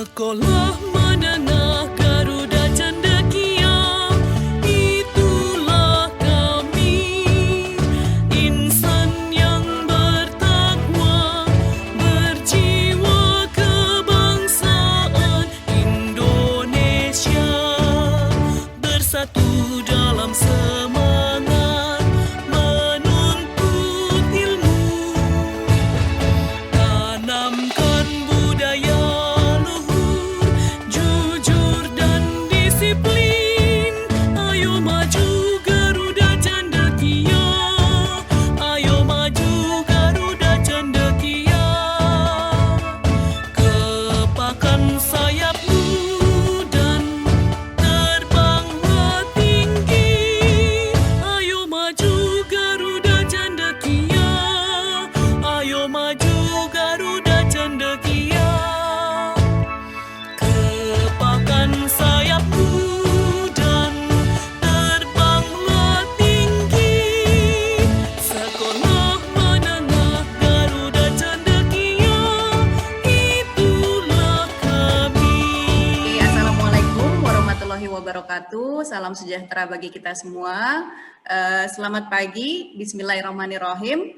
Sekolah Menengah Garuda Cendekia, itulah kami, insan yang bertakwa, berjiwa kebangsaan Indonesia, bersatu dalam semangat menuntut ilmu, tanamkan budaya luhur, jujur dan disiplin. Ayo maju Garuda Cendekia, ayo maju Garuda Cendekia. Kepakan sayapmu dan terbanglah tinggi. Ayo maju Garuda Cendekia, ayo maju Garuda Cendekia. Kepakan sayapmu dan terbanglah tinggi. Sekolah Menengah Garuda Cendekia, itulah kami. Assalamualaikum warahmatullahi wabarakatuh. Salam sejahtera bagi kita semua. Selamat pagi, bismillahirrahmanirrahim.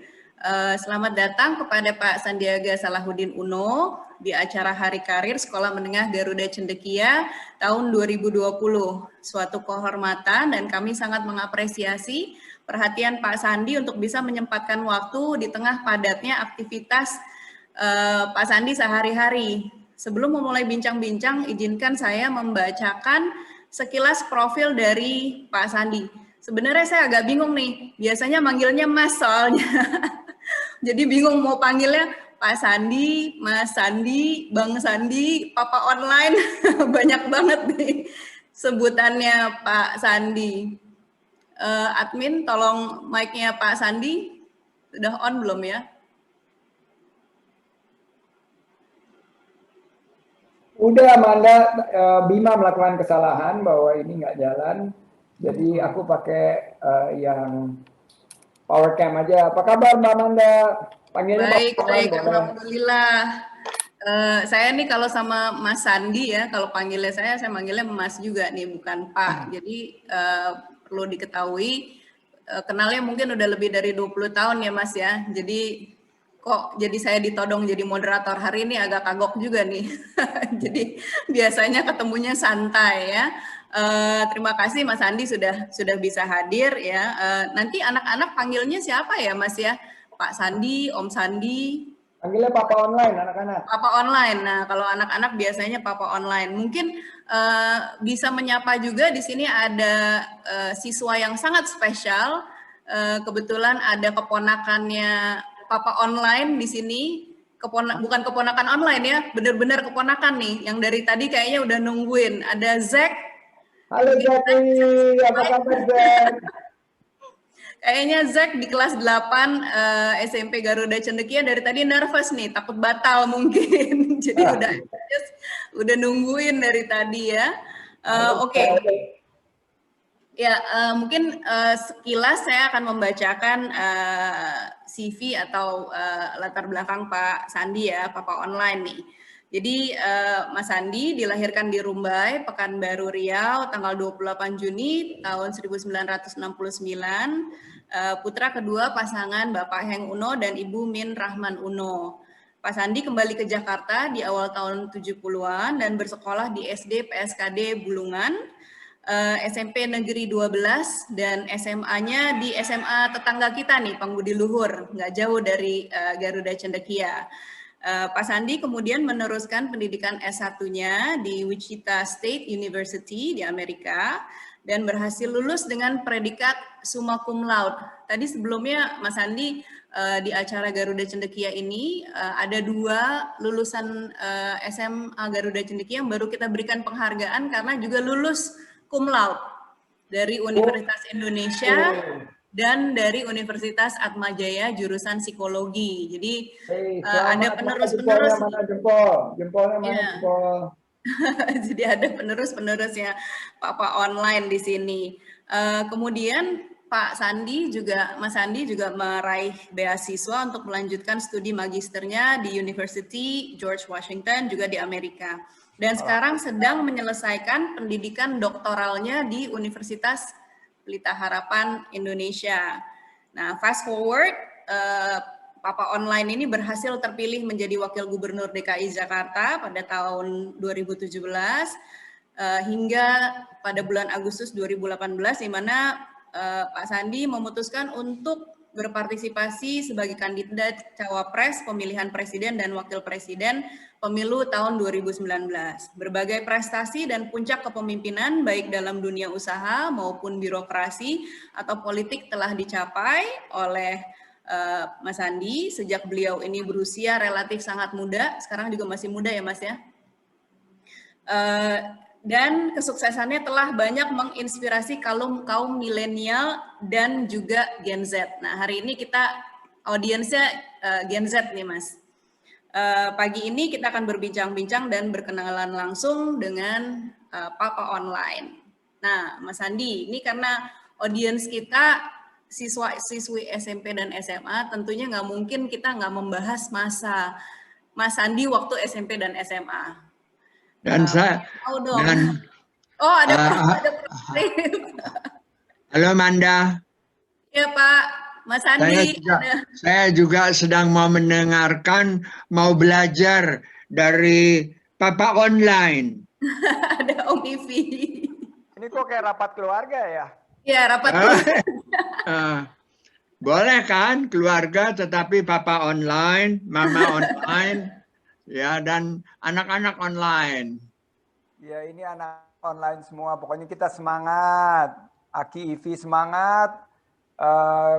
Selamat datang kepada Pak Sandiaga Salahuddin Uno di acara Hari Karir Sekolah Menengah Garuda Cendekia tahun 2020. Suatu kehormatan dan kami sangat mengapresiasi perhatian Pak Sandi untuk bisa menyempatkan waktu di tengah padatnya aktivitas Pak Sandi sehari-hari. Sebelum memulai bincang-bincang, izinkan saya membacakan sekilas profil dari Pak Sandi. Sebenarnya saya agak bingung nih, biasanya manggilnya Mas soalnya. Jadi bingung mau panggilnya Pak Sandi, Mas Sandi, Bang Sandi, Papa Online. Banyak banget nih sebutannya Pak Sandi. Admin tolong mic-nya Pak Sandi, sudah on belum ya? Udah, Amanda, Bima melakukan kesalahan bahwa ini nggak jalan. Jadi aku pakai yang power cam aja. Apa kabar Mbak Amanda? Panggilnya Baik, Pak baik, Amanda. alhamdulillah. Saya nih kalau sama Mas Sandi ya, kalau panggilnya saya manggilnya Mas juga nih, bukan Pak. Jadi perlu diketahui, kenalnya mungkin udah lebih dari 20 tahun ya Mas ya. Jadi kok jadi saya ditodong jadi moderator hari ini agak kagok juga nih. Jadi biasanya ketemunya santai ya. Terima kasih Mas Andi sudah bisa hadir ya. Nanti anak-anak panggilnya siapa ya Mas ya? Pak Sandi, Om Sandi. Panggilnya Papa Online, anak-anak. Papa Online. Nah, kalau anak-anak biasanya Papa Online. Mungkin bisa menyapa juga di sini ada siswa yang sangat spesial. Kebetulan ada keponakannya Papa Online di sini. Bukan keponakan online ya, benar-benar keponakan nih. Yang dari tadi kayaknya udah nungguin. Ada Zack. Halo Zaki, apa kabar Zak? Kayaknya Zack di kelas 8 SMP Garuda Cendekia dari tadi nervous nih, takut batal mungkin. Jadi udah nungguin dari tadi ya. Oke. Ya, mungkin sekilas saya akan membacakan CV atau latar belakang Pak Sandi ya, Papa Online nih. Jadi Mas Sandi dilahirkan di Rumbai, Pekanbaru Riau, tanggal 28 Juni tahun 1969. Putra kedua pasangan Bapak Heng Uno dan Ibu Min Rahman Uno. Pak Sandi kembali ke Jakarta di awal tahun 70-an dan bersekolah di SD PSKD Bulungan, SMP Negeri 12 dan SMA-nya di SMA tetangga kita nih, Pangbudi Luhur, nggak jauh dari Garuda Cendekia. Pak Sandi kemudian meneruskan pendidikan S1-nya di Wichita State University di Amerika dan berhasil lulus dengan predikat summa cum laude. Tadi sebelumnya Mas Sandi di acara Garuda Cendekia ini ada 2 lulusan SMA Garuda Cendekia yang baru kita berikan penghargaan karena juga lulus cum laude dari Universitas Indonesia dan dari Universitas Atmajaya jurusan psikologi. Jadi ada penerus-penerus. Mana jempolnya mana jempol? Jadi ada penerus-penerusnya Papa Online di sini. Kemudian Pak Sandi juga, Mas Sandi juga meraih beasiswa untuk melanjutkan studi magisternya di University George Washington juga di Amerika. dan sekarang sedang menyelesaikan pendidikan doktoralnya di Universitas Pelita Harapan Indonesia. Nah, fast forward, Papa Online ini berhasil terpilih menjadi Wakil Gubernur DKI Jakarta pada tahun 2017 hingga pada bulan Agustus 2018, di mana Pak Sandi memutuskan untuk berpartisipasi sebagai kandidat cawapres pemilihan presiden dan wakil presiden pemilu tahun 2019. Berbagai prestasi dan puncak kepemimpinan baik dalam dunia usaha maupun birokrasi atau politik telah dicapai oleh Mas Sandi sejak beliau ini berusia relatif sangat muda, sekarang juga masih muda ya Mas ya. Dan kesuksesannya telah banyak menginspirasi kaum milenial dan juga Gen Z. Nah, hari ini kita audiensnya Gen Z nih, Mas. Pagi ini kita akan berbincang-bincang dan berkenalan langsung dengan Papa Online. Nah, Mas Andi, ini karena audiens kita siswa-siswi SMP dan SMA, tentunya nggak mungkin kita nggak membahas masa Mas Andi waktu SMP dan SMA. Dan saya dan ada halo Manda. Ya Pak, Mas Andi. Saya juga sedang mau mendengarkan, mau belajar dari Papa Online. Ada Om Ivi. Ini kok kayak rapat keluarga ya? Iya, rapat keluarga. Boleh kan keluarga tetapi Papa Online, Mama Online. Ya, dan anak-anak online. Ya, ini anak online semua. Pokoknya kita semangat. Aki Ivi semangat.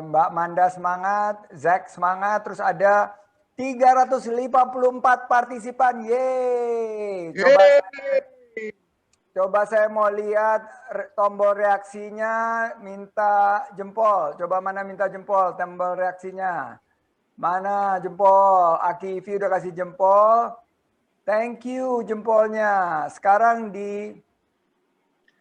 Mbak Manda semangat. Zack semangat. Terus ada 354 partisipan. Yeay. Coba saya mau lihat tombol reaksinya. Minta jempol. Coba mana minta jempol tombol reaksinya. Mana jempol? Aki Ivi udah kasih jempol. Thank you jempolnya. Sekarang di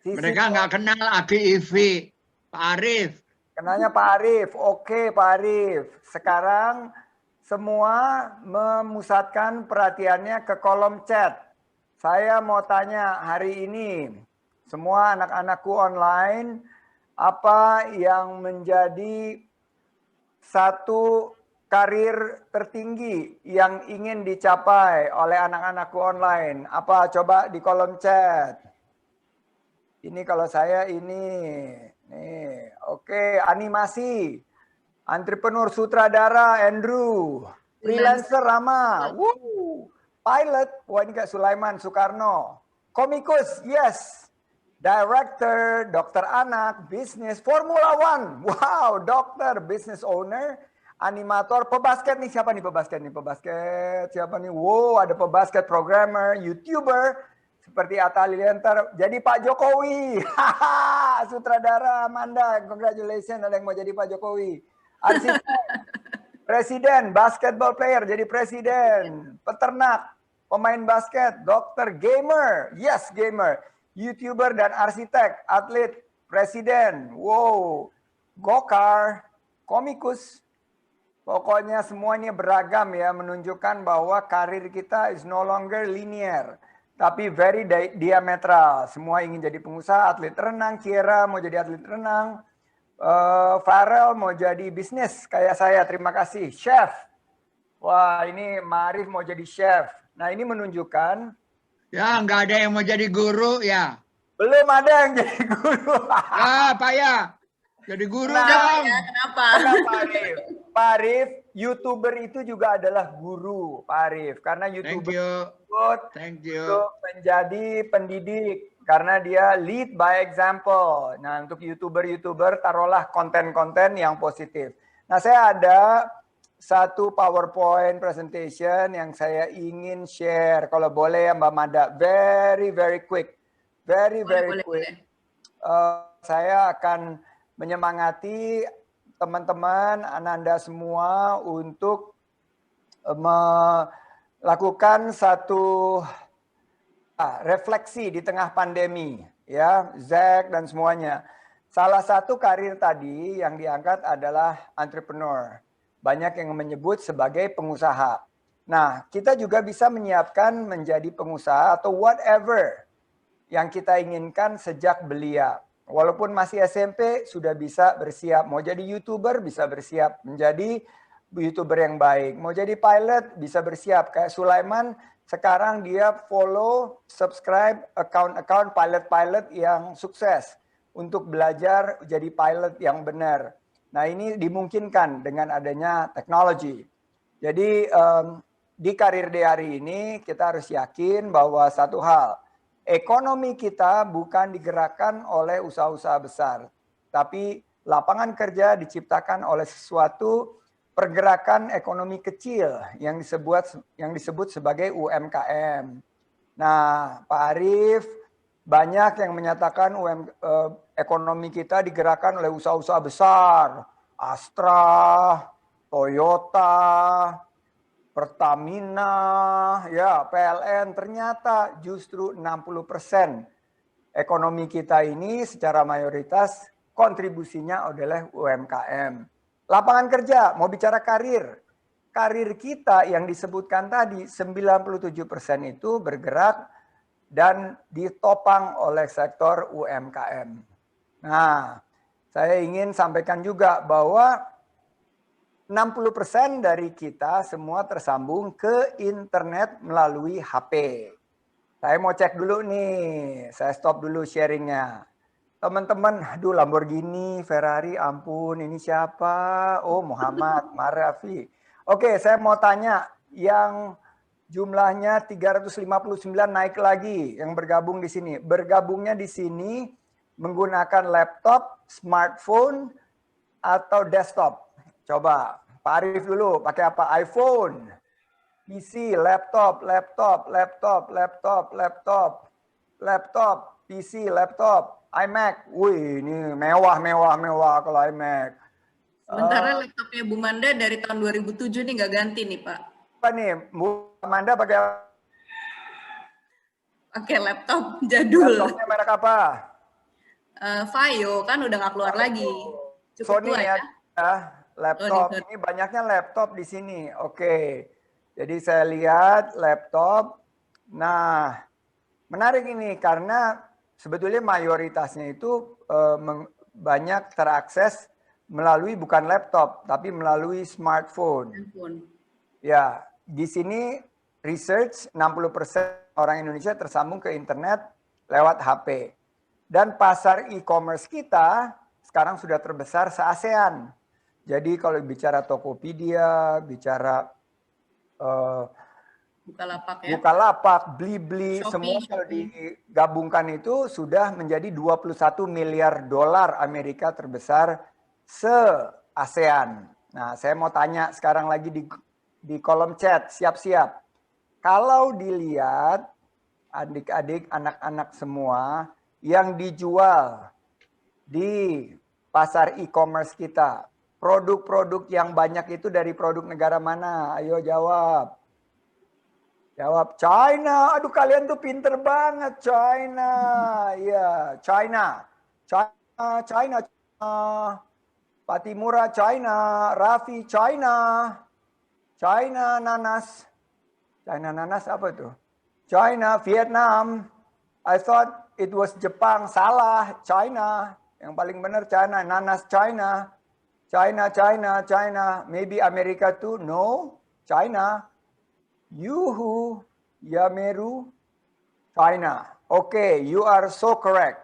sisi mereka nggak kenal Aki Ivi, Pak Arif. Kenalnya Pak Arif. Oke Pak Arif. Sekarang semua memusatkan perhatiannya ke kolom chat. Saya mau tanya hari ini, semua anak-anakku online, apa yang menjadi satu karir tertinggi yang ingin dicapai oleh anak-anakku online? Apa? Coba di kolom chat. Ini kalau saya ini. Nih, oke, animasi. Entrepreneur sutradara Andrew. Freelancer Rama. Woo. Pilot, wah ini kayak Sulaiman Soekarno. Komikus, yes. Director, dokter anak, bisnis, Formula One. Wow, dokter, business owner. Animator, pebasket nih, siapa nih pebasket nih? Pebasket, siapa nih? Wow, ada pebasket, programmer, YouTuber, seperti Atta Halilintar. Jadi Pak Jokowi, sutradara Amanda, congratulations, ada yang mau jadi Pak Jokowi. Arsitek, presiden, basketball player, jadi presiden. Peternak, pemain basket, dokter, gamer, yes gamer. YouTuber dan arsitek, atlet, presiden, wow. Gokar, komikus. Pokoknya semuanya beragam ya, menunjukkan bahwa karir kita is no longer linear, tapi very diametral. Semua ingin jadi pengusaha, atlet renang, Ciara mau jadi atlet renang, Farel mau jadi bisnis kayak saya, terima kasih. Chef, wah ini Marif mau jadi chef. Nah ini menunjukkan. Ya nggak ada yang mau jadi guru ya. Belum ada yang jadi guru. Ah Pak ya, jadi guru Kenapa dong. ya? Kenapa? Kenapa Arif? Pak Arif, YouTuber itu juga adalah guru, Pak Arif. Karena YouTuber Thank you. untuk menjadi pendidik. Karena dia lead by example. Nah, untuk YouTuber taruhlah konten-konten yang positif. Nah, saya ada satu PowerPoint presentation yang saya ingin share. Kalau boleh ya Mbak Mada, very quick. Very quick. Saya akan menyemangati teman-teman, Ananda semua untuk melakukan satu refleksi di tengah pandemi, ya, Zack dan semuanya. Salah satu karir tadi yang diangkat adalah entrepreneur. Banyak yang menyebut sebagai pengusaha. Nah, kita juga bisa menyiapkan menjadi pengusaha atau whatever yang kita inginkan sejak belia. Walaupun masih SMP, sudah bisa bersiap. Mau jadi YouTuber, bisa bersiap menjadi YouTuber yang baik. Mau jadi pilot, bisa bersiap. Kayak Sulaiman, sekarang dia follow, subscribe account-account pilot-pilot yang sukses untuk belajar jadi pilot yang benar. Nah, ini dimungkinkan dengan adanya teknologi. Jadi di Karir Day hari ini kita harus yakin bahwa satu hal, ekonomi kita bukan digerakkan oleh usaha-usaha besar, tapi lapangan kerja diciptakan oleh sesuatu pergerakan ekonomi kecil yang disebut sebagai UMKM. Nah, Pak Arief, banyak yang menyatakan ekonomi kita digerakkan oleh usaha-usaha besar, Astra, Toyota, Pertamina, ya PLN. Ternyata justru 60% ekonomi kita ini secara mayoritas kontribusinya adalah UMKM. Lapangan kerja, mau bicara karir. Karir kita yang disebutkan tadi 97% itu bergerak dan ditopang oleh sektor UMKM. Nah, saya ingin sampaikan juga bahwa 60% dari kita semua tersambung ke internet melalui HP. Saya mau cek dulu nih, saya stop dulu sharingnya. Teman-teman, aduh Lamborghini, Ferrari, ampun ini siapa? Oh Muhammad Marafi. Oke, saya mau tanya yang jumlahnya 359 naik lagi yang bergabung di sini. Bergabungnya di sini menggunakan laptop, smartphone, atau desktop. Coba Pak Arief dulu, pakai apa? iPhone, PC, laptop, PC, laptop. iMac, wih ini mewah kalau iMac. Sementara laptopnya Bu Manda dari tahun 2007 nih nggak ganti nih Pak. Apa nih, Bu Manda pakai laptop jadul. laptopnya merek apa? Vaio kan udah nggak keluar lagi. Cukup Sony tua ya. Laptop, Sony. ini banyaknya laptop di sini. Oke, jadi saya lihat laptop. Nah, menarik ini karena sebetulnya mayoritasnya itu banyak terakses melalui bukan laptop, tapi melalui smartphone. Ya, di sini research 60% orang Indonesia tersambung ke internet lewat HP. Dan pasar e-commerce kita sekarang sudah terbesar se-ASEAN. Jadi kalau bicara Tokopedia, bicara Bukalapak, Blibli, semua kalau digabungkan itu sudah menjadi 21 miliar dolar Amerika terbesar se-ASEAN. Nah, saya mau tanya sekarang lagi di kolom chat, siap-siap. Kalau dilihat adik-adik, anak-anak semua yang dijual di pasar e-commerce kita, produk-produk yang banyak itu dari produk negara mana? Ayo jawab. Jawab China. Aduh kalian tuh pinter banget. China. Iya, China. China. Patimura China. Raffi China. China nanas. China nanas apa tuh? China, Vietnam. I thought it was Jepang. Salah. China. Yang paling benar China. Nanas China. China. Maybe Amerika too? No. China. Yuhu, Yameru, China. Oke, you are so correct.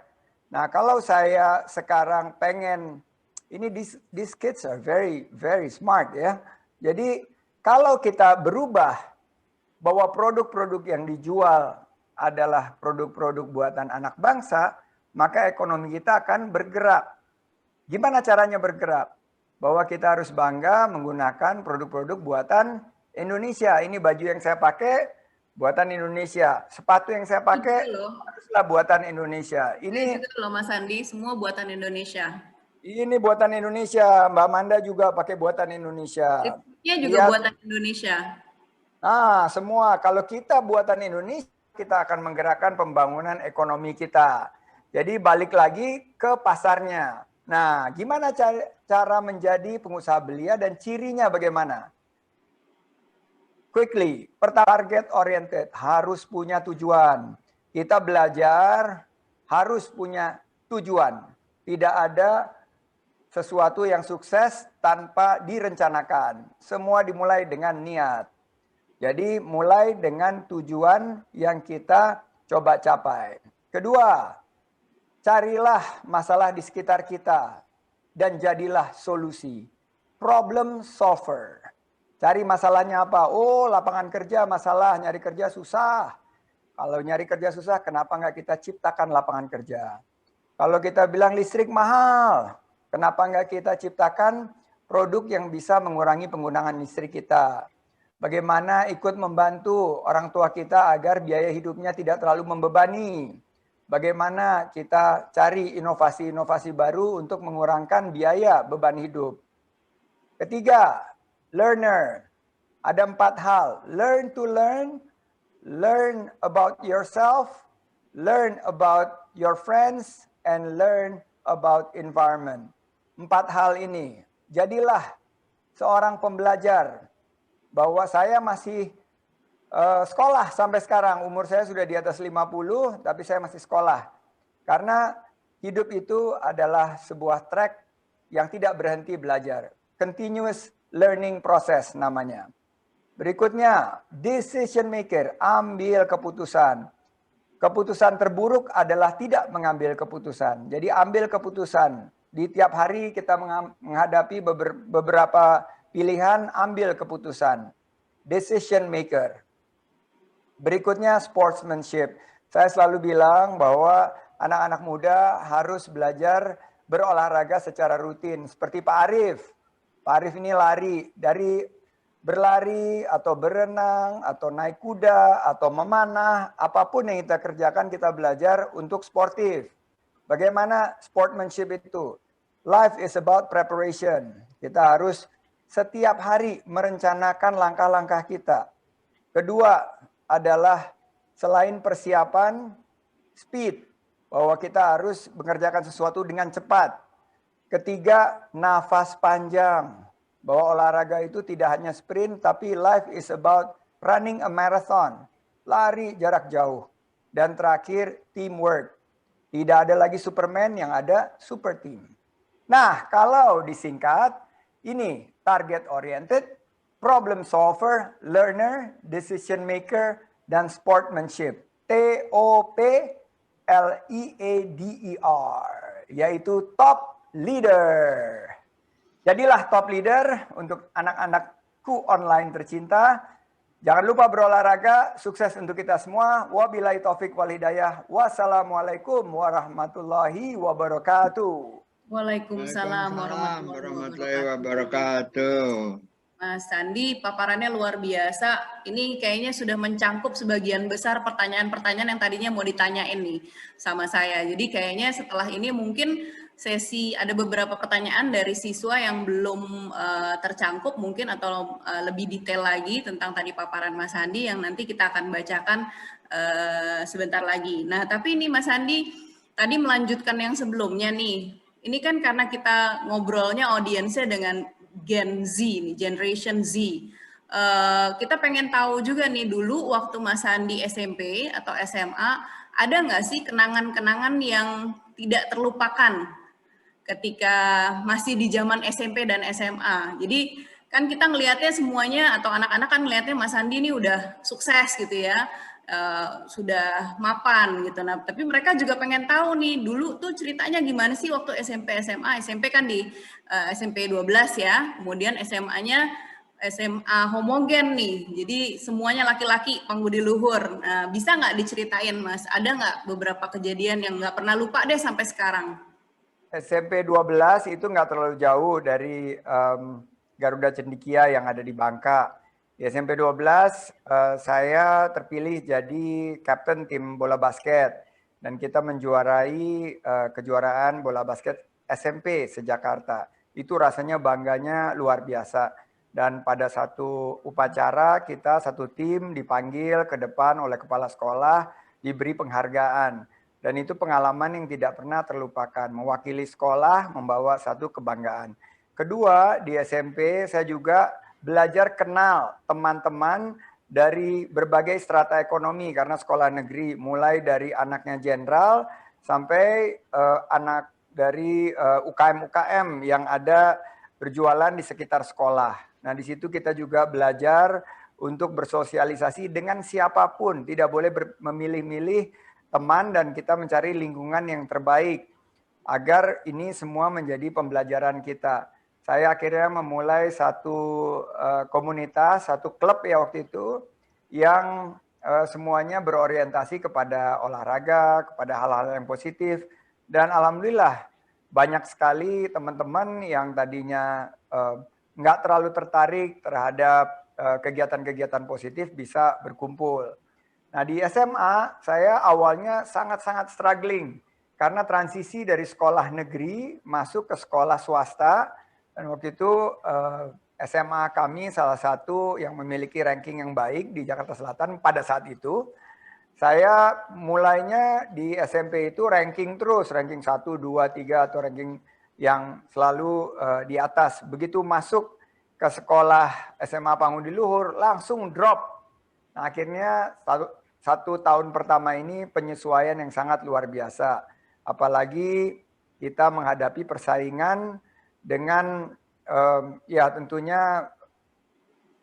Nah, kalau saya sekarang pengen, ini these kids are very smart ya. Jadi kalau kita berubah bahwa produk-produk yang dijual adalah produk-produk buatan anak bangsa, maka ekonomi kita akan bergerak. Gimana caranya bergerak? Bahwa kita harus bangga menggunakan produk-produk buatan Indonesia. Ini baju yang saya pakai buatan Indonesia. Sepatu yang saya pakai haruslah buatan Indonesia. Ini juga loh Mas Andi, semua buatan Indonesia. Ini buatan Indonesia. Mbak Manda juga pakai buatan Indonesia. Lipstiknya juga buatan Indonesia. Nah, semua. Kalau kita buatan Indonesia, kita akan menggerakkan pembangunan ekonomi kita. Jadi balik lagi ke pasarnya. Nah, gimana cara menjadi pengusaha belia dan cirinya bagaimana? quickly. Pertama, target oriented, harus punya tujuan. Kita belajar harus punya tujuan. Tidak ada sesuatu yang sukses tanpa direncanakan. Semua dimulai dengan niat. Jadi mulai dengan tujuan yang kita coba capai. Kedua, carilah masalah di sekitar kita dan jadilah solusi. Problem solver. Cari masalahnya apa? Oh, lapangan kerja masalah, nyari kerja susah. Kalau nyari kerja susah, kenapa nggak kita ciptakan lapangan kerja? Kalau kita bilang listrik mahal, kenapa nggak kita ciptakan produk yang bisa mengurangi penggunaan listrik kita? Bagaimana ikut membantu orang tua kita agar biaya hidupnya tidak terlalu membebani? Bagaimana kita cari inovasi-inovasi baru untuk mengurangkan biaya beban hidup? Ketiga, learner. Ada 4 hal. Learn to learn, learn about yourself, learn about your friends, and learn about environment. 4 hal ini. Jadilah seorang pembelajar. Bahwa saya masih sekolah sampai sekarang. Umur saya sudah di atas 50, tapi saya masih sekolah. Karena hidup itu adalah sebuah track yang tidak berhenti belajar. Continuous learning process namanya. Berikutnya, decision maker, ambil keputusan. Keputusan terburuk adalah tidak mengambil keputusan. Jadi ambil keputusan. Di tiap hari kita menghadapi beberapa pilihan, ambil keputusan. Decision maker. Berikutnya sportsmanship. Saya selalu bilang bahwa anak-anak muda harus belajar berolahraga secara rutin. Seperti Pak Arif. Pak Arif ini lari. Dari berlari atau berenang atau naik kuda atau memanah. Apapun yang kita kerjakan kita belajar untuk sportif. Bagaimana sportsmanship itu? Life is about preparation. Kita harus setiap hari merencanakan langkah-langkah kita. Kedua adalah selain persiapan, speed. Bahwa kita harus mengerjakan sesuatu dengan cepat. Ketiga, nafas panjang. Bahwa olahraga itu tidak hanya sprint, tapi life is about running a marathon. Lari jarak jauh. Dan terakhir, teamwork. Tidak ada lagi Superman, yang ada super team. Nah, kalau disingkat, ini target oriented, problem solver, learner, decision maker, dan sportsmanship. TOPLEADER, yaitu top leader. Jadilah top leader untuk anak-anakku online tercinta. Jangan lupa berolahraga, sukses untuk kita semua. Wabillahi taufik wal hidayah. Wassalamualaikum warahmatullahi wabarakatuh. Waalaikumsalam warahmatullahi wabarakatuh. Mas Sandi, paparannya luar biasa. Ini kayaknya sudah mencangkup sebagian besar pertanyaan-pertanyaan yang tadinya mau ditanyain nih sama saya. Jadi kayaknya setelah ini mungkin sesi ada beberapa pertanyaan dari siswa yang belum tercangkup mungkin atau lebih detail lagi tentang tadi paparan Mas Sandi yang nanti kita akan bacakan sebentar lagi. Nah, tapi ini Mas Sandi tadi melanjutkan yang sebelumnya nih. Ini kan karena kita ngobrolnya audiensnya dengan Gen Z nih, Generation Z. Kita pengen tahu juga nih dulu waktu Mas Sandi SMP atau SMA, ada nggak sih kenangan-kenangan yang tidak terlupakan ketika masih di zaman SMP dan SMA. Jadi kan kita ngelihatnya semuanya atau anak-anak kan ngelihatnya Mas Sandi ini udah sukses gitu ya. Sudah mapan gitu. Nah, tapi mereka juga pengen tahu nih dulu tuh ceritanya gimana sih waktu SMP SMA. SMP kan di SMP 12 ya. Kemudian SMA-nya SMA homogen nih. Jadi semuanya laki-laki panggudi luhur. Nah, bisa nggak diceritain Mas? Ada nggak beberapa kejadian yang nggak pernah lupa deh sampai sekarang? SMP 12 itu nggak terlalu jauh dari Garuda Cendikia yang ada di Bangka. Di SMP 12 saya terpilih jadi kapten tim bola basket dan kita menjuarai kejuaraan bola basket SMP se-Jakarta. Itu rasanya bangganya luar biasa. Dan pada satu upacara kita satu tim dipanggil ke depan oleh kepala sekolah, diberi penghargaan. Dan itu pengalaman yang tidak pernah terlupakan. Mewakili sekolah membawa satu kebanggaan. Kedua, di SMP saya juga belajar kenal teman-teman dari berbagai strata ekonomi, karena sekolah negeri mulai dari anaknya jenderal sampai anak dari UKM-UKM yang ada berjualan di sekitar sekolah. Nah, di situ kita juga belajar untuk bersosialisasi dengan siapapun, tidak boleh memilih-milih teman, dan kita mencari lingkungan yang terbaik agar ini semua menjadi pembelajaran kita. Saya akhirnya memulai satu komunitas, satu klub ya waktu itu, yang semuanya berorientasi kepada olahraga, kepada hal-hal yang positif. Dan alhamdulillah banyak sekali teman-teman yang tadinya nggak terlalu tertarik terhadap kegiatan-kegiatan positif bisa berkumpul. Nah, di SMA saya awalnya sangat-sangat struggling karena transisi dari sekolah negeri masuk ke sekolah swasta. Dan waktu itu SMA kami salah satu yang memiliki ranking yang baik di Jakarta Selatan pada saat itu. Saya mulainya di SMP itu ranking terus, ranking 1, 2, 3 atau ranking yang selalu di atas. Begitu masuk ke sekolah SMA Pangudi Luhur langsung drop. Nah, akhirnya satu tahun pertama ini penyesuaian yang sangat luar biasa. Apalagi kita menghadapi persaingan dengan ya tentunya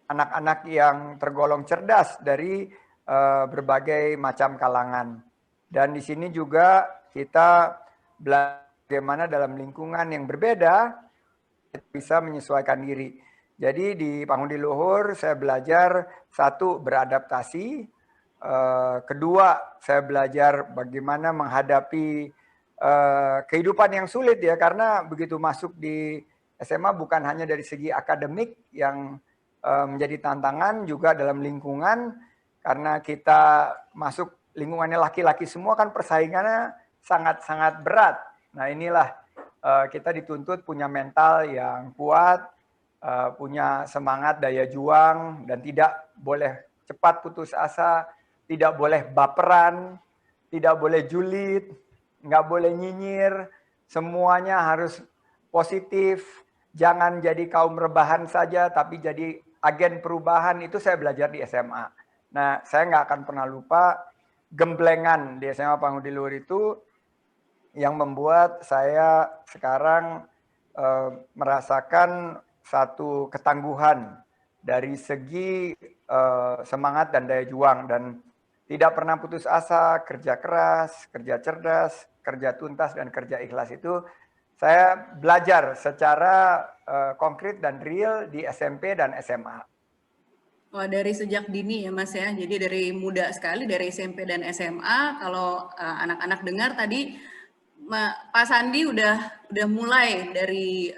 anak-anak yang tergolong cerdas dari berbagai macam kalangan. Dan di sini juga kita belajar bagaimana dalam lingkungan yang berbeda kita bisa menyesuaikan diri. Jadi di Pangudi Luhur saya belajar satu beradaptasi, kedua saya belajar bagaimana menghadapi kehidupan yang sulit ya, karena begitu masuk di SMA bukan hanya dari segi akademik yang menjadi tantangan, juga dalam lingkungan, karena kita masuk lingkungannya laki-laki semua kan persaingannya sangat-sangat berat. Nah, inilah kita dituntut punya mental yang kuat, punya semangat daya juang, dan tidak boleh cepat putus asa, tidak boleh baperan, tidak boleh julid, nggak boleh nyinyir, semuanya harus positif, jangan jadi kaum rebahan saja, tapi jadi agen perubahan. Itu saya belajar di SMA. Nah, saya nggak akan pernah lupa gemblengan di SMA Pangudi Luhur itu yang membuat saya sekarang merasakan satu ketangguhan dari segi semangat dan daya juang, dan tidak pernah putus asa, kerja keras, kerja cerdas, kerja tuntas, dan kerja ikhlas. Itu saya belajar secara konkret dan real di SMP dan SMA. Wah, dari sejak dini ya Mas ya, jadi dari muda sekali, dari SMP dan SMA. Kalau anak-anak dengar tadi, Pak Sandi udah mulai dari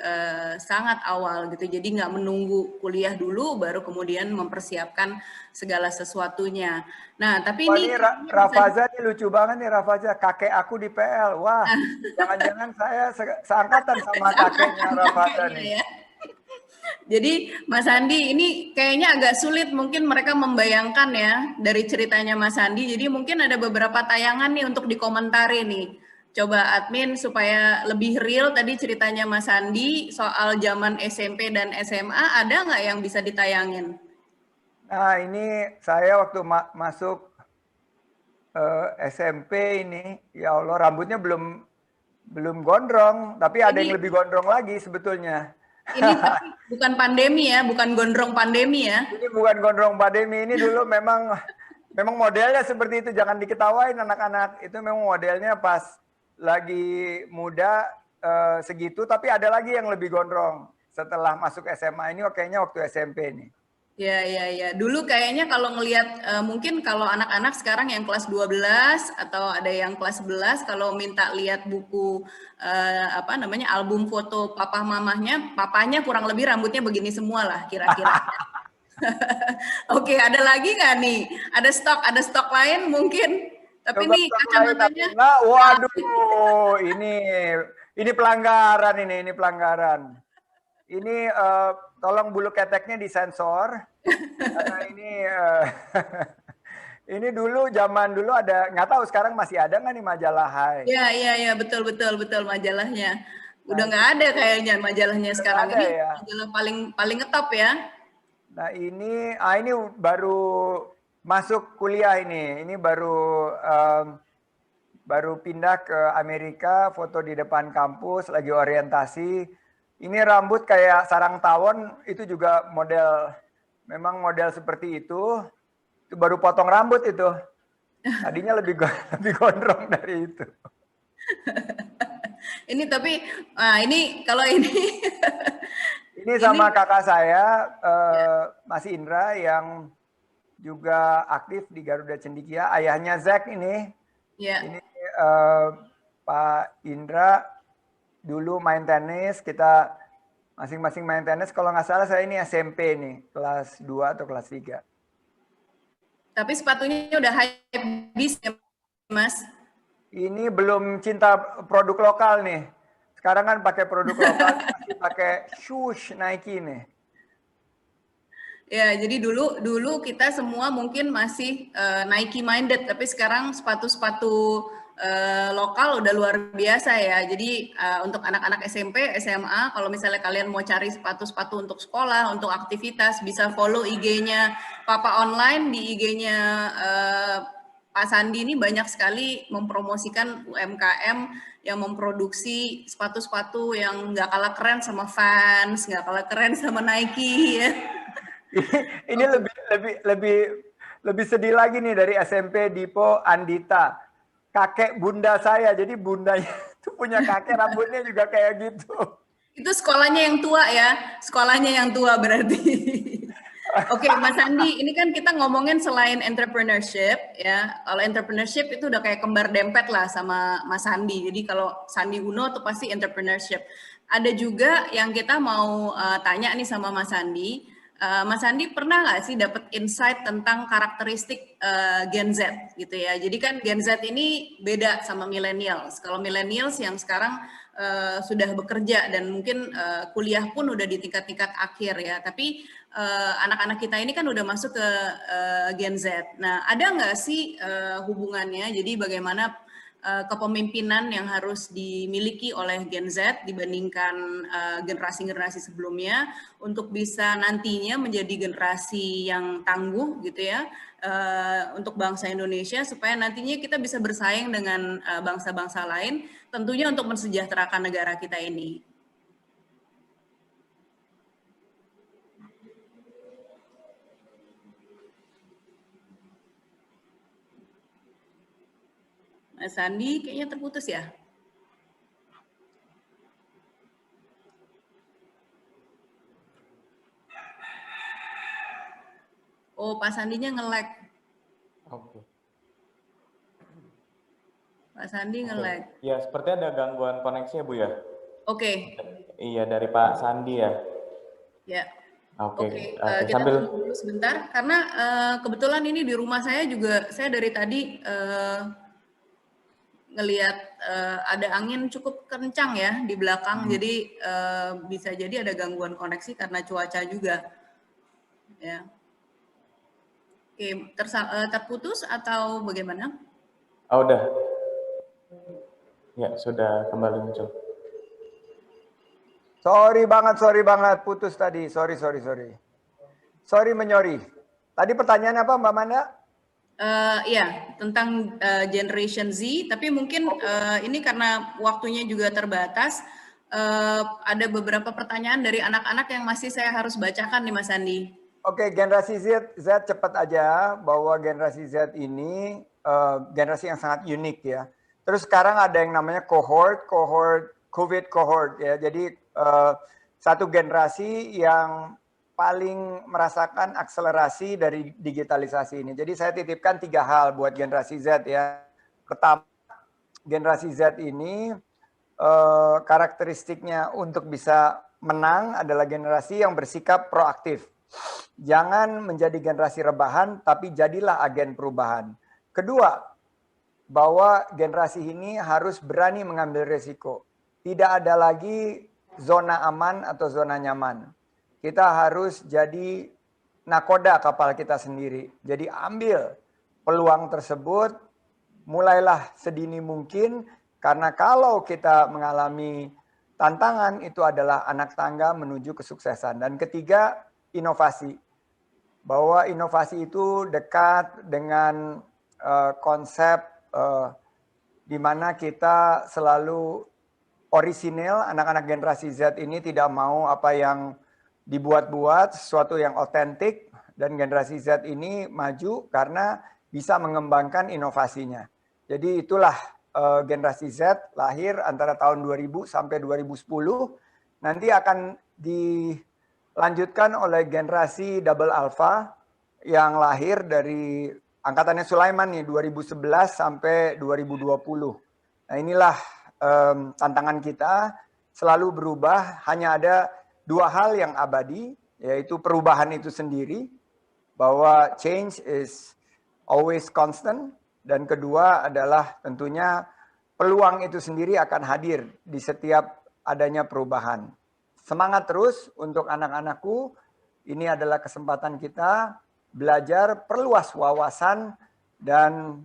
sangat awal gitu, jadi nggak menunggu kuliah dulu baru kemudian mempersiapkan segala sesuatunya. Nah, tapi ini Rafaza ini lucu banget nih, Rafaza, kakek aku di PL. Wah, jangan-jangan saya seangkatan sama kakeknya Rafaza nih. Ya. Jadi Mas Sandi ini kayaknya agak sulit mungkin mereka membayangkan ya dari ceritanya Mas Sandi. Jadi mungkin ada beberapa tayangan nih untuk dikomentari nih. Coba admin supaya lebih real tadi ceritanya Mas Sandi soal zaman SMP dan SMA, ada nggak yang bisa ditayangin? Nah, ini saya waktu masuk SMP ini, ya Allah, rambutnya belum gondrong, tapi ada yang lebih gondrong lagi sebetulnya. Ini tapi bukan pandemi ya, bukan gondrong pandemi ya. Ini bukan gondrong pandemi, ini dulu memang modelnya seperti itu, jangan diketawain anak-anak. Itu memang modelnya pas lagi muda segitu, tapi ada lagi yang lebih gondrong setelah masuk SMA. Ini kayaknya waktu SMP nih. Ya. Dulu kayaknya kalau ngelihat mungkin kalau anak-anak sekarang yang kelas 12 atau ada yang kelas 11 kalau minta lihat buku album foto papa mamahnya, papanya kurang lebih rambutnya begini semua lah kira-kira. Oke, ada lagi nggak nih? Ada stok lain mungkin? Tapi coba nih kacamatanya. Waduh, ini pelanggaran ini pelanggaran. Ini tolong bulu keteknya disensor. Karena ini dulu zaman dulu ada, nggak tahu sekarang masih ada nggak nih majalah Hai? Iya, betul majalahnya. Udah nggak ada kayaknya majalahnya sekarang ini. Ya. Majalah paling ngetop ya. Nah ini baru masuk kuliah ini. Ini baru pindah ke Amerika, foto di depan kampus, lagi orientasi. Ini rambut kayak sarang tawon, itu juga memang model seperti itu. Itu baru potong rambut itu. Tadinya lebih gondrong dari itu. Ini tapi ini kalau ini Ini sama kakak saya, Mas Indra, yang juga aktif di Garuda Cendikia. Ayahnya Zack ini. ya. Ini Pak Indra dulu main tenis, kita masing-masing main tenis. Kalau nggak salah saya ini SMP nih, kelas 2 atau kelas 3. Tapi sepatunya udah hype bis ya, Mas. Ini belum cinta produk lokal nih. Sekarang kan pakai produk lokal, masih pakai shoes Nike nih. Ya, jadi dulu kita semua mungkin masih Nike minded, tapi sekarang sepatu-sepatu lokal udah luar biasa ya. Jadi untuk anak-anak SMP, SMA, kalau misalnya kalian mau cari sepatu-sepatu untuk sekolah, untuk aktivitas, bisa follow IG-nya Papa Online. Di IG-nya Pak Sandi ini banyak sekali mempromosikan UMKM yang memproduksi sepatu-sepatu yang nggak kalah keren sama Vans, nggak kalah keren sama Nike ya. Ini lebih sedih lagi nih dari SMP Dipo Andita. Kakek bunda saya, jadi bundanya itu punya kakek rambutnya juga kayak gitu. Itu sekolahnya yang tua ya, sekolahnya yang tua berarti. Oke, Mas Sandi, ini kan kita ngomongin selain entrepreneurship ya. Kalau entrepreneurship itu udah kayak kembar dempet lah sama Mas Sandi. Jadi kalau Sandi Uno tuh pasti entrepreneurship. Ada juga yang kita mau tanya nih sama Mas Sandi. Mas Sandi pernah nggak sih dapat insight tentang karakteristik Gen Z gitu ya? Jadi kan Gen Z ini beda sama millennials. Kalau millennials yang sekarang sudah bekerja dan mungkin kuliah pun udah di tingkat-tingkat akhir ya. Tapi anak-anak kita ini kan udah masuk ke Gen Z. Nah, ada nggak sih hubungannya? Jadi bagaimana kepemimpinan yang harus dimiliki oleh Gen Z dibandingkan generasi-generasi sebelumnya untuk bisa nantinya menjadi generasi yang tangguh gitu ya untuk bangsa Indonesia supaya nantinya kita bisa bersaing dengan bangsa-bangsa lain tentunya untuk mensejahterakan negara kita ini. Mas Sandi kayaknya terputus ya. Oh, Pak Sandinya nge-lag. Oke. Pak Sandi nge-lag. Ya, seperti ada gangguan koneksi ya, Bu ya? Oke. Iya, dari Pak Sandi ya? Ya. Oke. Kita Sambil tunggu dulu sebentar karena kebetulan ini di rumah saya juga saya dari tadi ngelihat ada angin cukup kencang ya di belakang, jadi bisa jadi ada gangguan koneksi karena cuaca juga. Ya. Oke, terputus atau bagaimana? Oh, udah. Ya, sudah kembali muncul. Sorry banget, putus tadi. Sorry. Sorry menyori. Tadi pertanyaan apa, Mbak Manda? Ya, tentang Generation Z, tapi mungkin ini karena waktunya juga terbatas, ada beberapa pertanyaan dari anak-anak yang masih saya harus bacakan nih Mas Andi. Oke, generasi Z cepat aja bahwa generasi Z ini generasi yang sangat unik ya. Terus sekarang ada yang namanya COVID cohort ya. Jadi satu generasi yang paling merasakan akselerasi dari digitalisasi ini. Jadi saya titipkan 3 hal buat generasi Z ya. Pertama, generasi Z ini karakteristiknya untuk bisa menang adalah generasi yang bersikap proaktif. Jangan menjadi generasi rebahan, tapi jadilah agen perubahan. Kedua, bahwa generasi ini harus berani mengambil risiko. Tidak ada lagi zona aman atau zona nyaman. Kita harus jadi nakoda kapal kita sendiri. Jadi ambil peluang tersebut, mulailah sedini mungkin, karena kalau kita mengalami tantangan itu adalah anak tangga menuju kesuksesan. Dan ketiga, inovasi. bahwa inovasi itu dekat dengan konsep di mana kita selalu orisinil. Anak-anak generasi Z ini tidak mau apa yang dibuat-buat, sesuatu yang otentik, dan generasi Z ini maju karena bisa mengembangkan inovasinya. Jadi itulah generasi Z lahir antara tahun 2000 sampai 2010, nanti akan dilanjutkan oleh generasi Double Alpha yang lahir dari angkatannya Sulaiman nih 2011 sampai 2020. Nah inilah tantangan kita, selalu berubah. Hanya ada dua hal yang abadi, yaitu perubahan itu sendiri, bahwa change is always constant, dan kedua adalah tentunya peluang itu sendiri akan hadir di setiap adanya perubahan. Semangat terus untuk anak-anakku, ini adalah kesempatan kita belajar, perluas wawasan, dan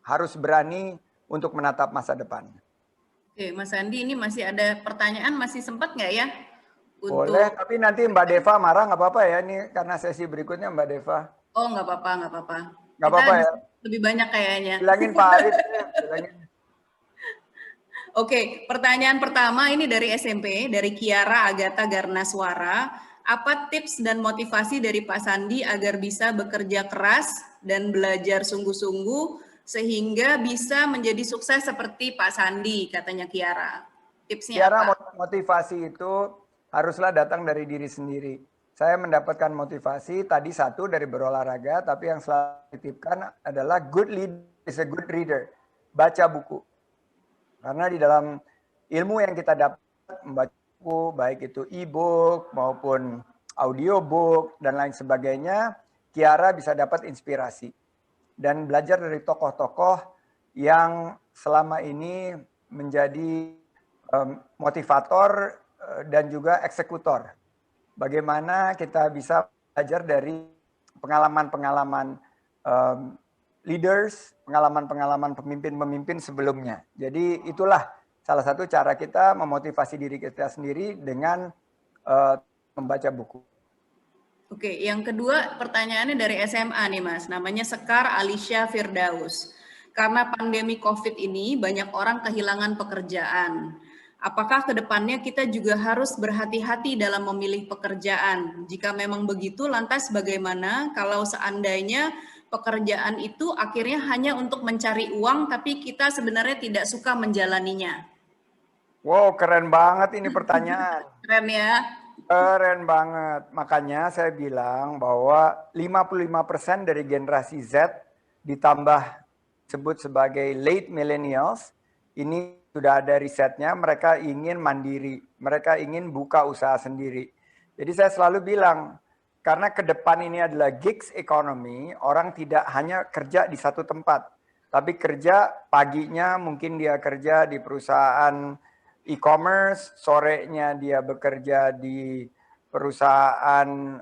harus berani untuk menatap masa depan. Oke, Mas Andi, ini masih ada pertanyaan, masih sempat nggak ya? Boleh, tapi nanti Mbak Deva marah nggak apa-apa ya, ini karena sesi berikutnya Mbak Deva. Oh, nggak apa-apa, nggak apa-apa. Nggak apa-apa ya? Lebih banyak kayaknya. Bilangin Pak Arif. Bilangin. Oke, pertanyaan pertama ini dari SMP, dari Kiara Agatha Garnaswara. Apa tips dan motivasi dari Pak Sandi agar bisa bekerja keras dan belajar sungguh-sungguh sehingga bisa menjadi sukses seperti Pak Sandi, katanya Kiara. Tipsnya Kiara, apa? motivasi itu haruslah datang dari diri sendiri. Saya mendapatkan motivasi tadi satu dari berolahraga, tapi yang selalu dititipkan adalah good leader is a good reader. Baca buku. Karena di dalam ilmu yang kita dapat membaca buku, baik itu e-book maupun audiobook dan lain sebagainya, Kiara bisa dapat inspirasi dan belajar dari tokoh-tokoh yang selama ini menjadi motivator dan juga eksekutor. Bagaimana kita bisa belajar dari pengalaman-pengalaman leaders, pengalaman-pengalaman pemimpin-pemimpin sebelumnya. Jadi itulah salah satu cara kita memotivasi diri kita sendiri dengan membaca buku. Oke, yang kedua pertanyaannya dari SMA nih Mas, namanya Sekar Alicia Firdaus. Karena pandemi COVID ini banyak orang kehilangan pekerjaan. Apakah kedepannya kita juga harus berhati-hati dalam memilih pekerjaan? Jika memang begitu, lantas bagaimana kalau seandainya pekerjaan itu akhirnya hanya untuk mencari uang, tapi kita sebenarnya tidak suka menjalaninya? Wow, keren banget ini pertanyaan. Keren ya? Keren banget. Makanya saya bilang bahwa 55% dari generasi Z ditambah sebut sebagai late millennials, ini sudah ada risetnya, mereka ingin mandiri, mereka ingin buka usaha sendiri. Jadi saya selalu bilang, karena ke depan ini adalah gigs economy, orang tidak hanya kerja di satu tempat, tapi kerja paginya mungkin dia kerja di perusahaan e-commerce, sorenya dia bekerja di perusahaan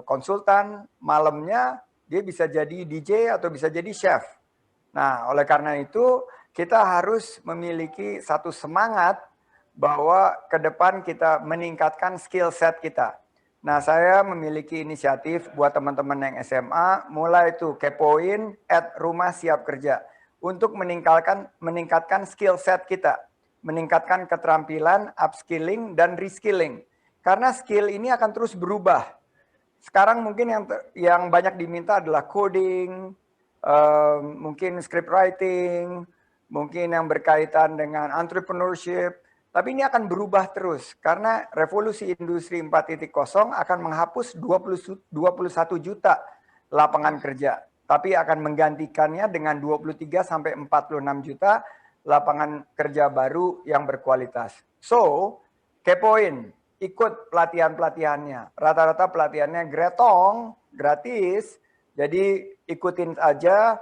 konsultan, malamnya dia bisa jadi DJ atau bisa jadi chef. Nah, oleh karena itu kita harus memiliki satu semangat bahwa ke depan kita meningkatkan skill set kita. Nah, saya memiliki inisiatif buat teman-teman yang SMA, mulai itu kepoin @rumah siap kerja untuk meningkatkan skill set kita, meningkatkan keterampilan, upskilling dan reskilling. Karena skill ini akan terus berubah. Sekarang mungkin yang banyak diminta adalah coding, mungkin script writing, mungkin yang berkaitan dengan entrepreneurship. Tapi ini akan berubah terus karena revolusi industri 4.0 akan menghapus 21 juta lapangan kerja. Tapi akan menggantikannya dengan 23 sampai 46 juta lapangan kerja baru yang berkualitas. So, kepoin, ikut pelatihan-pelatihannya. Rata-rata pelatihannya gratis. Jadi ikutin aja,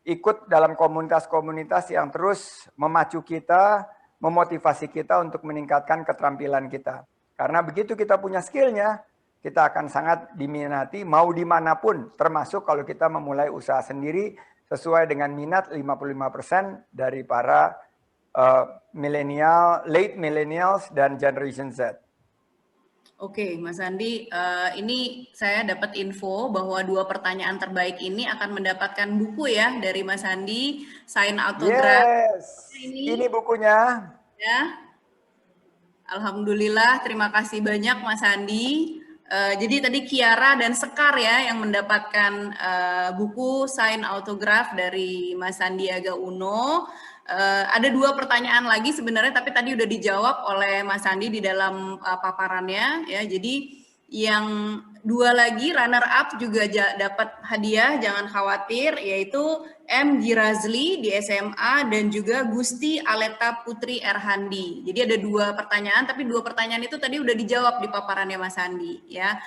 ikut dalam komunitas-komunitas yang terus memacu kita, memotivasi kita untuk meningkatkan keterampilan kita. Karena begitu kita punya skillnya, kita akan sangat diminati mau dimanapun, termasuk kalau kita memulai usaha sendiri sesuai dengan minat 55% dari para late millennials dan Generation Z. Oke, Mas Andi, ini saya dapat info bahwa 2 pertanyaan terbaik ini akan mendapatkan buku ya dari Mas Andi, sign autograph Yes, ini bukunya. ya. Alhamdulillah, terima kasih banyak Mas Andi. Jadi tadi Kiara dan Sekar ya yang mendapatkan buku sign autograph dari Mas Sandiaga Uno. Ada 2 pertanyaan lagi sebenarnya, tapi tadi udah dijawab oleh Mas Andi di dalam paparannya ya. Jadi yang 2 lagi runner up juga dapat hadiah, jangan khawatir, yaitu M. Girazli di SMA dan juga Gusti Aleta Putri Erhandi. Jadi ada 2 pertanyaan, tapi 2 pertanyaan itu tadi udah dijawab di paparannya Mas Andi ya.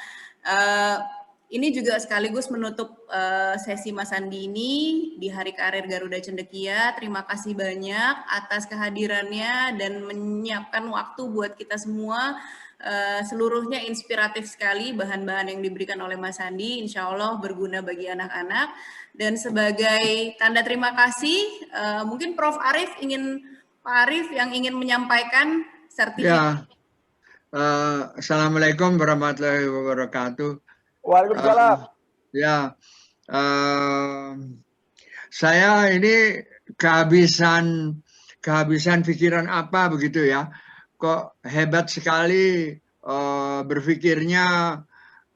Ini juga sekaligus menutup sesi Mas Andi ini di Hari Karir Garuda Cendekia. Terima kasih banyak atas kehadirannya dan menyiapkan waktu buat kita semua. Seluruhnya inspiratif sekali bahan-bahan yang diberikan oleh Mas Andi. Insya Allah berguna bagi anak-anak. Dan sebagai tanda terima kasih, mungkin Prof. Arif Pak Arif yang ingin menyampaikan sertifikat. Ya, Assalamualaikum warahmatullahi wabarakatuh. Waalaikumsalam. Ya, saya ini kehabisan pikiran apa begitu ya. Kok hebat sekali berpikirnya,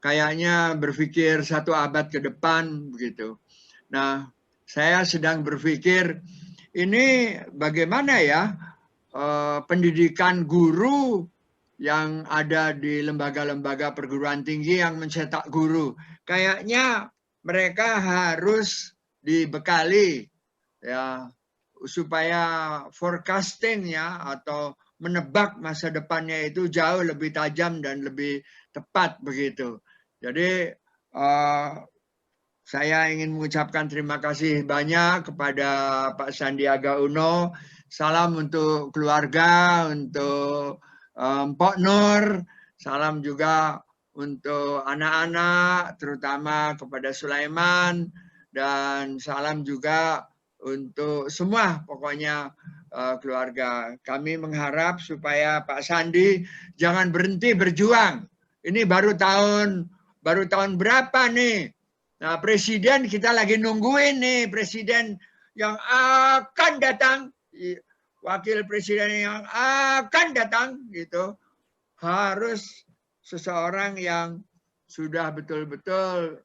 kayaknya berpikir 1 abad ke depan begitu. Nah, saya sedang berpikir ini bagaimana ya pendidikan guru yang ada di lembaga-lembaga perguruan tinggi yang mencetak guru. Kayaknya mereka harus dibekali ya supaya forecasting ya atau menebak masa depannya itu jauh lebih tajam dan lebih tepat begitu. Jadi saya ingin mengucapkan terima kasih banyak kepada Pak Sandiaga Uno. Salam untuk keluarga, untuk Mpok Nur, salam juga untuk anak-anak, terutama kepada Sulaiman, dan salam juga untuk semua pokoknya keluarga. Kami mengharap supaya Pak Sandi jangan berhenti berjuang. Ini baru tahun berapa nih? Nah, presiden kita lagi nungguin nih, presiden yang akan datang. Wakil presiden yang akan datang gitu harus seseorang yang sudah betul-betul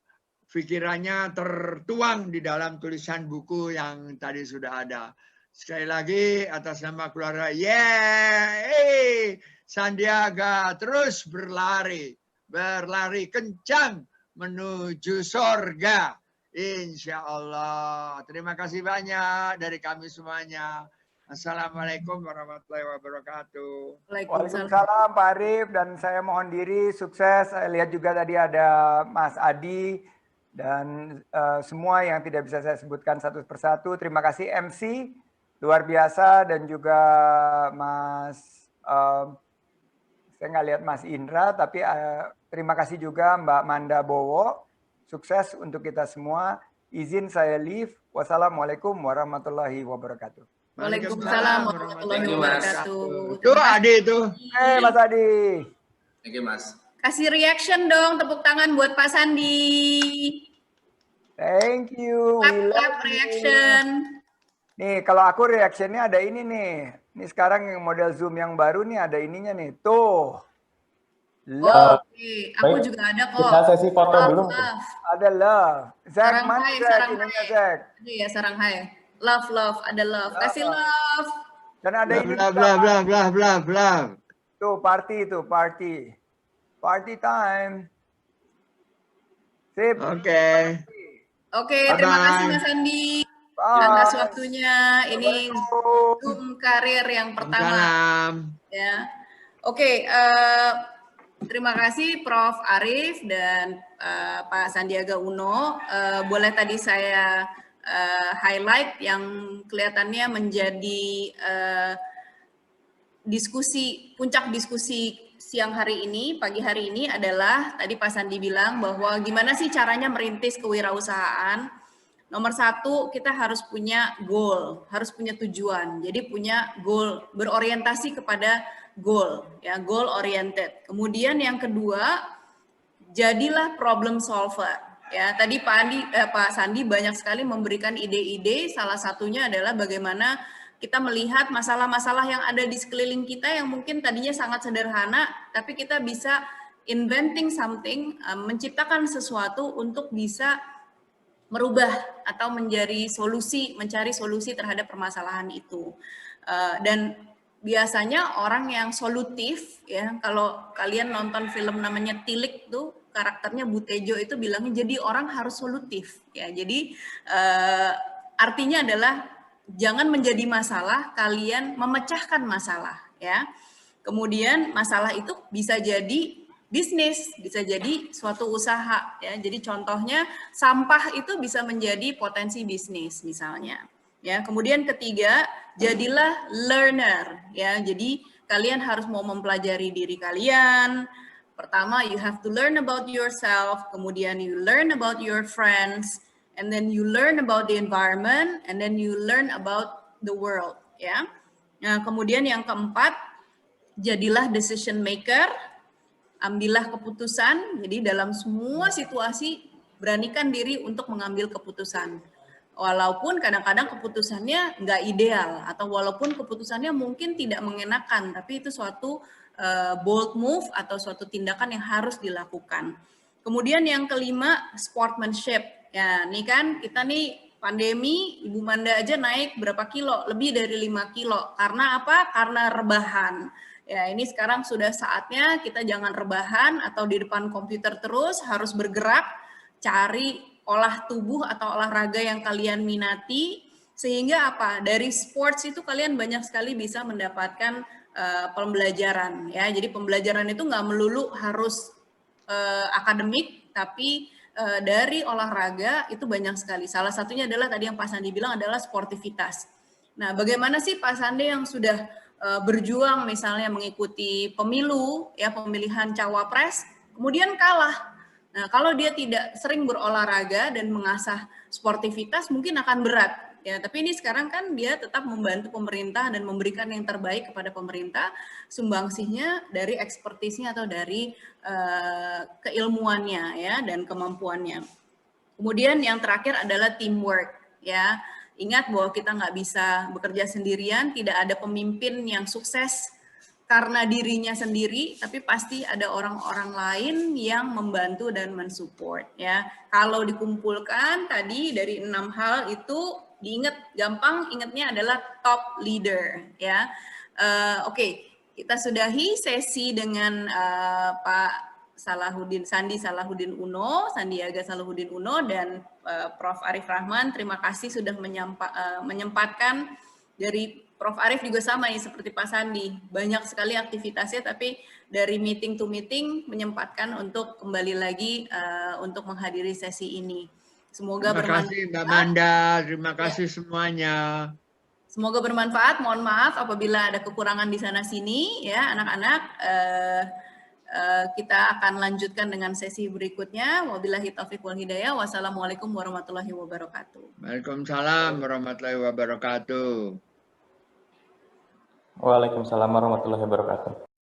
pikirannya tertuang di dalam tulisan buku yang tadi sudah ada. Sekali lagi atas nama keluarga, yeay, Sandiaga terus berlari kencang menuju sorga, insya Allah. Terima kasih banyak dari kami semuanya. Assalamualaikum warahmatullahi wabarakatuh. Waalaikumsalam Pak Arif, dan saya mohon diri sukses. Saya lihat juga tadi ada Mas Adi dan semua yang tidak bisa saya sebutkan satu persatu. Terima kasih MC luar biasa, dan juga Mas saya nggak lihat Mas Indra, tapi terima kasih juga Mbak Manda Bowo. Sukses untuk kita semua. Izin saya leave. Wassalamualaikum warahmatullahi wabarakatuh. Waalaikumsalam warahmatullahi wabarakatuh. Itu Adi itu. Mas Adi. Thank you, Mas. Kasih reaction dong, tepuk tangan buat Pak Sandi. Thank you. Clap reaction. Nih, kalau aku reactionnya ada ini nih. Ini sekarang yang model Zoom yang baru nih ada ininya nih. Tuh. Love. Oke, aku juga ada kok. Kita sesi foto dulu. Ada love. Zack, mana Zack? Ininya Zack. Ada ya, sarang hai. Love, ada love. Kasih love. Dan ada ini Blah. tuh, party. Party time. Sip. Oke, Terima kasih Mas Andi atas waktunya. Ini Zoom karir yang pertama. Salam. Ya. Oke, terima kasih Prof. Arif dan Pak Sandiaga Uno. Boleh tadi saya highlight yang kelihatannya menjadi puncak diskusi siang hari ini, pagi hari ini adalah tadi Pak Sandi bilang bahwa gimana sih caranya merintis kewirausahaan. Nomor 1, kita harus punya goal, harus punya tujuan. Jadi punya goal, berorientasi kepada goal, ya, goal oriented. Kemudian yang kedua, jadilah problem solver. Ya, tadi Pak Sandi banyak sekali memberikan ide-ide. Salah satunya adalah bagaimana kita melihat masalah-masalah yang ada di sekeliling kita yang mungkin tadinya sangat sederhana, tapi kita bisa inventing something, menciptakan sesuatu untuk bisa merubah atau mencari solusi terhadap permasalahan itu. Dan biasanya orang yang solutif, ya, kalau kalian nonton film namanya Tilik tuh, karakternya Butejo itu bilangnya jadi orang harus solutif, ya. Jadi artinya adalah jangan menjadi masalah, kalian memecahkan masalah, ya. Kemudian masalah itu bisa jadi bisnis, bisa jadi suatu usaha, ya. Jadi contohnya sampah itu bisa menjadi potensi bisnis misalnya. Ya, kemudian ketiga, jadilah learner, ya. Jadi kalian harus mau mempelajari diri kalian. Pertama, you have to learn about yourself, kemudian you learn about your friends, and then you learn about the environment, and then you learn about the world, ya. Nah, kemudian yang keempat, jadilah decision maker, ambillah keputusan. Jadi dalam semua situasi beranikan diri untuk mengambil keputusan. Walaupun kadang-kadang keputusannya nggak ideal, atau walaupun keputusannya mungkin tidak mengenakan, tapi itu suatu bold move atau suatu tindakan yang harus dilakukan. Kemudian yang kelima, sportsmanship. Ya, nih kan kita nih pandemi, Ibu Manda aja naik berapa kilo? Lebih dari 5 kilo. Karena apa? Karena rebahan. Ya, ini sekarang sudah saatnya kita jangan rebahan atau di depan komputer terus, harus bergerak, cari olah tubuh atau olahraga yang kalian minati, sehingga apa? Dari sports itu kalian banyak sekali bisa mendapatkan pembelajaran, ya. Jadi pembelajaran itu nggak melulu harus akademik, tapi dari olahraga itu banyak sekali. Salah satunya adalah tadi yang Pak Sandi bilang adalah sportivitas. Nah, bagaimana sih Pak Sandi yang sudah berjuang misalnya mengikuti pemilu, ya, pemilihan cawapres, kemudian kalah. Nah, kalau dia tidak sering berolahraga dan mengasah sportivitas mungkin akan berat. Ya, tapi ini sekarang kan dia tetap membantu pemerintah dan memberikan yang terbaik kepada pemerintah, sumbangsihnya dari ekspertisnya atau dari keilmuannya, ya, dan kemampuannya. Kemudian yang terakhir adalah teamwork, ya. Ingat bahwa kita nggak bisa bekerja sendirian, tidak ada pemimpin yang sukses karena dirinya sendiri, tapi pasti ada orang-orang lain yang membantu dan mensupport, ya. Kalau dikumpulkan tadi dari 6 hal itu, diingat, gampang ingatnya adalah top leader, ya. Oke, kita sudahi sesi dengan Pak Sandi Salahuddin Uno, Sandiaga Salahuddin Uno, dan Prof. Arif Rahman. Terima kasih sudah menyempatkan. Dari Prof. Arif juga sama ya, seperti Pak Sandi, banyak sekali aktivitasnya, tapi dari meeting to meeting menyempatkan untuk kembali lagi untuk menghadiri sesi ini. Semoga bermanfaat. Terima kasih Mbak Manda, terima kasih semuanya. Semoga bermanfaat. Mohon maaf apabila ada kekurangan di sana sini, ya anak-anak. Kita akan lanjutkan dengan sesi berikutnya. Wabillahi taufiq wal hidayah. Wassalamualaikum warahmatullahi wabarakatuh. Waalaikumsalam warahmatullahi wabarakatuh. Waalaikumsalam warahmatullahi wabarakatuh.